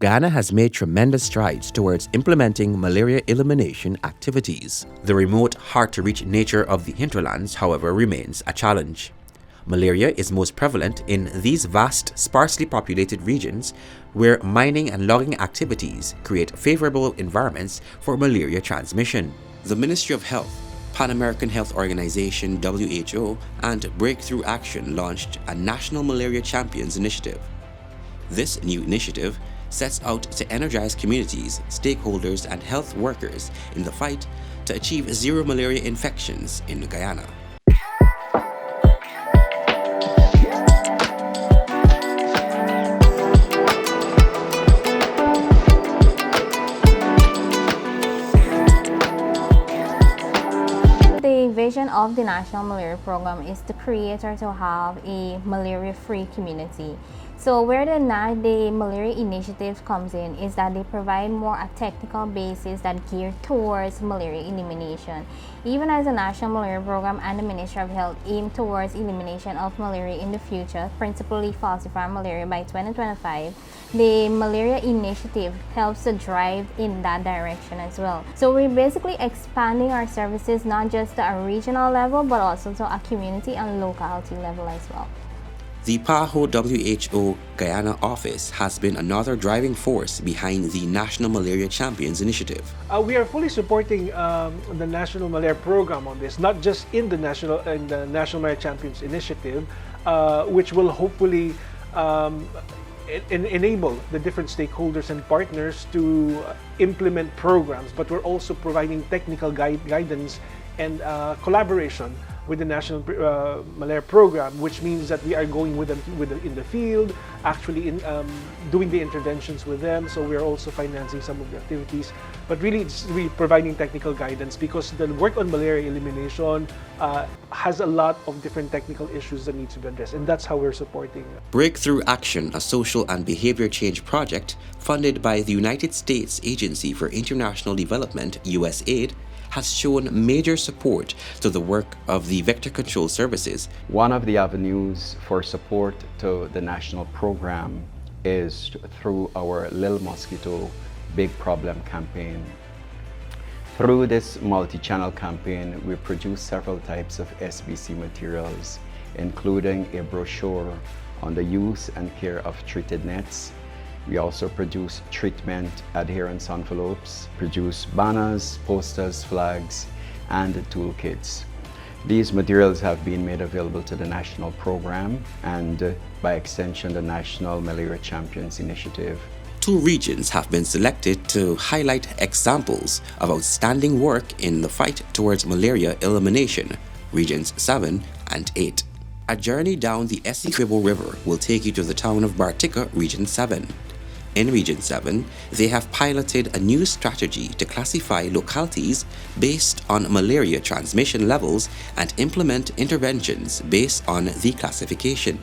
Guyana has made tremendous strides towards implementing malaria elimination activities. The remote, hard-to-reach nature of the hinterlands, however, remains a challenge. Malaria is most prevalent in these vast, sparsely populated regions where mining and logging activities create favorable environments for malaria transmission. The Ministry of Health, Pan American Health Organization (WHO), and Breakthrough Action launched a National Malaria Champions Initiative. This new initiative sets out to energize communities, stakeholders, and health workers in the fight to achieve zero malaria infections in Guyana. The vision of the National Malaria Program is to create or to have a malaria-free community. So where the malaria initiative comes in is that they provide more a technical basis that gear towards malaria elimination. Even as the National Malaria Program and the Ministry of Health aim towards elimination of malaria in the future, principally falciparum malaria by 2025, the malaria initiative helps to drive in that direction as well. So we're basically expanding our services not just to a regional level but also to a community and locality level as well. The PAHO WHO Guyana office has been another driving force behind the National Malaria Champions Initiative. We are fully supporting the National Malaria Program on this, not just in the National Malaria Champions Initiative, which will hopefully enable the different stakeholders and partners to implement programs, but we're also providing technical guidance and collaboration with the National Malaria Program, which means that we are going with them in the field, actually doing the interventions with them. So we are also financing some of the activities, but really it's really providing technical guidance because the work on malaria elimination has a lot of different technical issues that need to be addressed, and that's how we're supporting. Breakthrough Action, a social and behavior change project funded by the United States Agency for International Development, USAID, has shown major support to the work of the vector control services. One of the avenues for support to the national program is through our Little Mosquito Big Problem campaign. Through this multi-channel campaign, we produce several types of SBC materials, including a brochure on the use and care of treated nets. We also produce treatment adherence envelopes, produce banners, posters, flags, and toolkits. These materials have been made available to the national program and, by extension, the National Malaria Champions Initiative. Two regions have been selected to highlight examples of outstanding work in the fight towards malaria elimination, Regions 7 and 8. A journey down the Essequibo River will take you to the town of Bartica, Region 7. In Region 7, they have piloted a new strategy to classify localities based on malaria transmission levels and implement interventions based on the classification.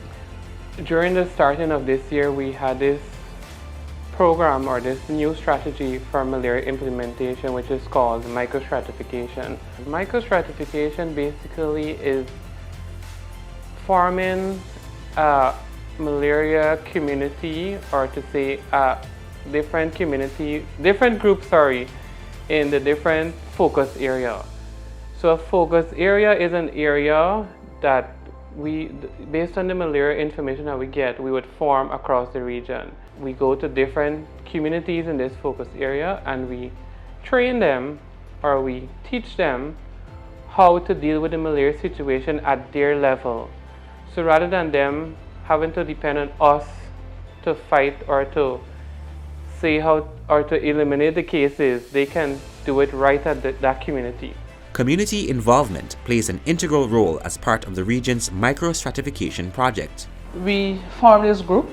During the starting of this year, we had this program or this new strategy for malaria implementation, which is called microstratification. Microstratification basically is forming malaria community, or to say different groups in the different focus area. So a focus area is an area that based on the malaria information that we get, we would form across the region. We go to different communities in this focus area and we train them, or we teach them how to deal with the malaria situation at their level. So rather than them having to depend on us to fight or to say how or to eliminate the cases, they can do it right at that community. Community involvement plays an integral role as part of the region's microstratification project. We formed this group,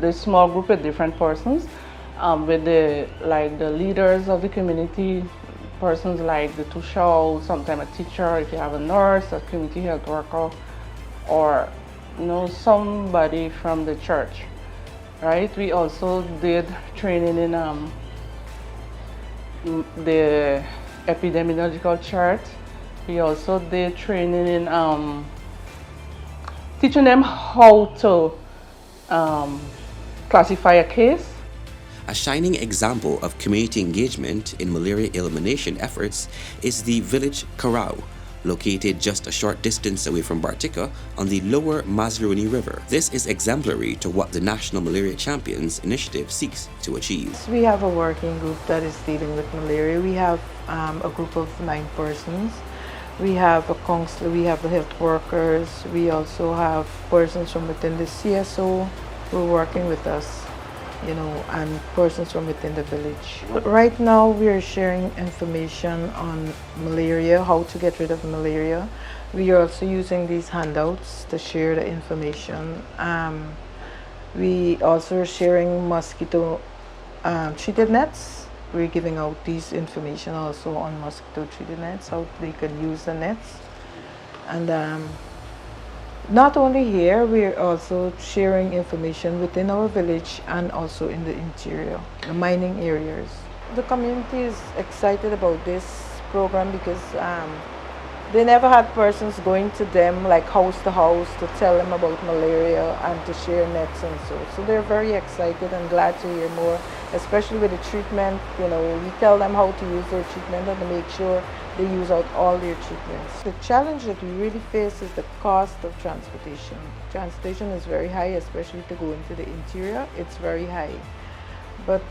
this small group with different persons, with the leaders of the community, persons like the tushao, sometimes a teacher, if you have a nurse, a community health worker, or somebody from the church, right? We also did training in the epidemiological chart. We also did training in teaching them how to classify a case. A shining example of community engagement in malaria elimination efforts is the village Karau, located just a short distance away from Bartica on the lower Mazruni River. This is exemplary to what the National Malaria Champions initiative seeks to achieve. We have a working group that is dealing with malaria. We have a group of 9 persons. We have a counselor, we have the health workers, we also have persons from within the CSO who are working with us, and persons from within the village. Right now we are sharing information on malaria, how to get rid of malaria. We are also using these handouts to share the information. We also are sharing mosquito treated nets. We're giving out these information also on mosquito treated nets, how they can use the nets. And not only here, we're also sharing information within our village and also in the interior, the mining areas. The community is excited about this program because they never had persons going to them like house to house to tell them about malaria and to share nets and so they're very excited and glad to hear more, especially with the treatment. We tell them how to use their treatment and to make sure they use out all their treatments. The challenge that we really face is the cost of transportation. Transportation is very high, especially to go into the interior. It's very high. But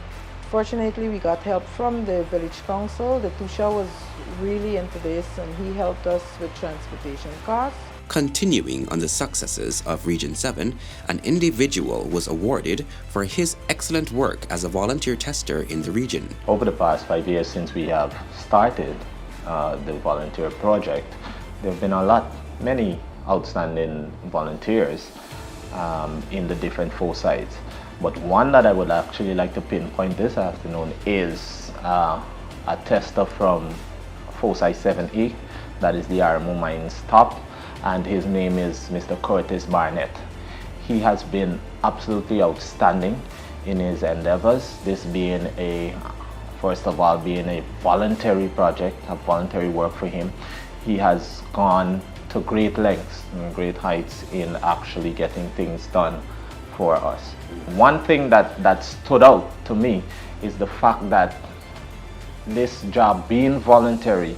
fortunately, we got help from the village council. The Tusha was really into this and he helped us with transportation costs. Continuing on the successes of Region 7, an individual was awarded for his excellent work as a volunteer tester in the region. Over the past 5 years since we have started the volunteer project, there have been many outstanding volunteers in the different sites. But one that I would actually like to pinpoint this afternoon is a tester from Site 7A, that is the Aramo Mines top, and his name is Mr. Curtis Barnett. He has been absolutely outstanding in his endeavors, this being first of all being a voluntary project, a voluntary work for him. He has gone to great lengths and great heights in actually getting things done for us. One thing that stood out to me is the fact that this job being voluntary,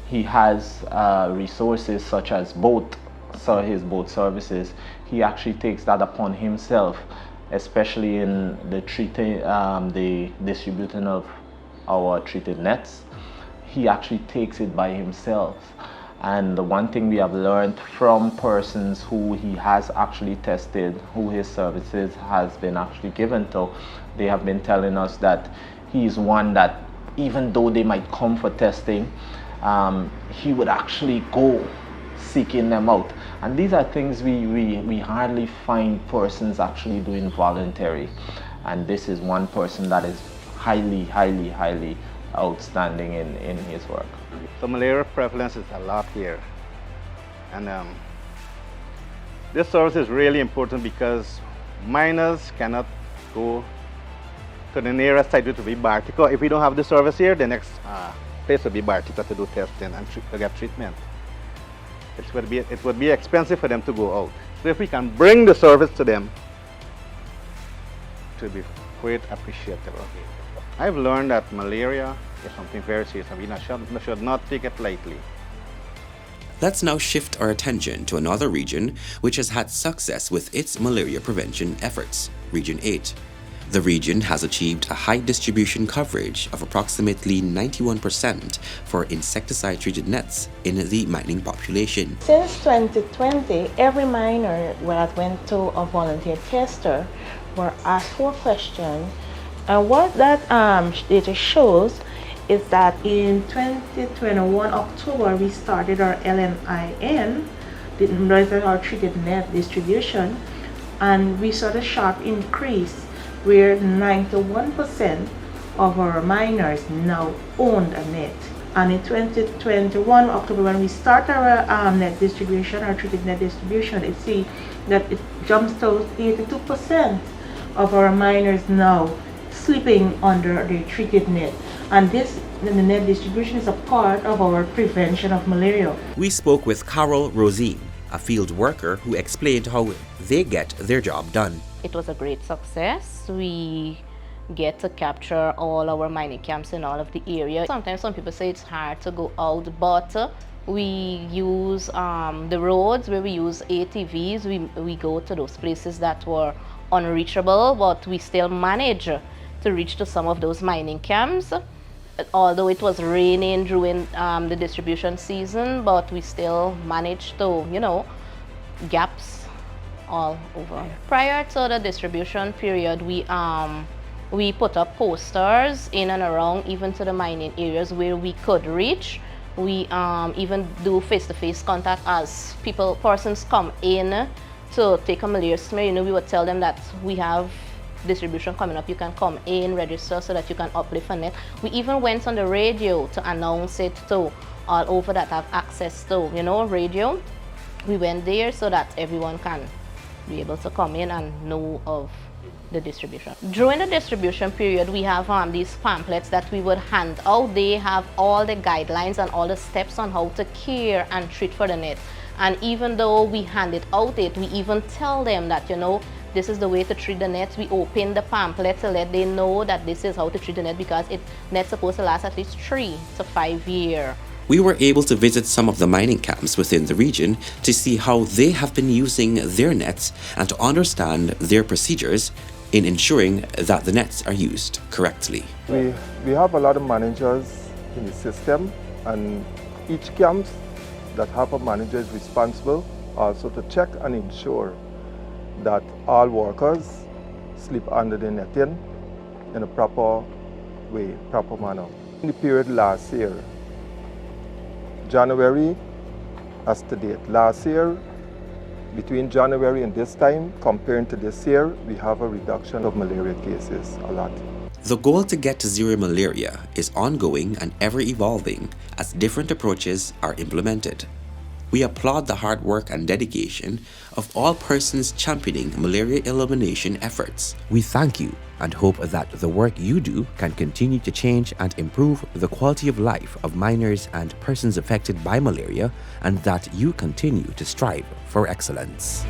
he has resources such as his boat services. He actually takes that upon himself, especially in the distributing of our treated nets. He actually takes it by himself. And the one thing we have learned from persons who he has actually tested, who his services has been actually given to, they have been telling us that he is one that even though they might come for testing, he would actually go seeking them out. And these are things we hardly find persons actually doing voluntary. And this is one person that is highly outstanding in his work. So malaria prevalence is a lot here. And this service is really important because miners cannot go to the nearest site, which will be Bartica. If we don't have the service here, the next place will be Bartica to do testing and to get treatment. It would be expensive for them to go out. So if we can bring the service to them, it will be quite appreciable. I've learned that malaria is something very serious and we should not take it lightly. Let's now shift our attention to another region which has had success with its malaria prevention efforts, Region 8. The region has achieved a high distribution coverage of approximately 91% for insecticide-treated nets in the mining population. Since 2020, every miner that went to a volunteer tester were asked 4 questions. And what that data shows is that in 2021 October, we started our LNIN, our treated net distribution, and we saw a sharp increase where 91% of our miners now owned a net. And in 2021 October, when we start our net distribution, our treated net distribution, you see that it jumps to 82% of our miners now sleeping under the treated net. And the net distribution is a part of our prevention of malaria. We spoke with Carol Rozen, a field worker who explained how they get their job done. It was a great success. We get to capture all our mining camps in all of the area. Sometimes some people say it's hard to go out, but we use the roads where we use ATVs. We go to those places that were unreachable, but we still manage to reach to some of those mining camps. Although it was raining during the distribution season, but we still managed to, gaps all over. Prior to the distribution period, we put up posters in and around, even to the mining areas where we could reach. We even do face-to-face contact as persons come in to take a malaria smear. We would tell them that we have distribution coming up. You can come in, register so that you can uplift a net. We even went on the radio to announce it to all over that have access to, radio. We went there so that everyone can be able to come in and know of the distribution. During the distribution period, we have these pamphlets that we would hand out. They have all the guidelines and all the steps on how to care and treat for the net. And even though we hand it out, we even tell them that, this is the way to treat the nets. We open the pamphlet to let them know that this is how to treat the net, because net's supposed to last at least 3 to 5 years. We were able to visit some of the mining camps within the region to see how they have been using their nets and to understand their procedures in ensuring that the nets are used correctly. We have a lot of managers in the system, and each camp that have a manager is responsible also to check and ensure that all workers sleep under the netting in a proper way, proper manner. In the period last year, January as to date, last year, between January and this time, comparing to this year, we have a reduction of malaria cases, a lot. The goal to get to zero malaria is ongoing and ever evolving as different approaches are implemented. We applaud the hard work and dedication of all persons championing malaria elimination efforts. We thank you and hope that the work you do can continue to change and improve the quality of life of miners and persons affected by malaria, and that you continue to strive for excellence.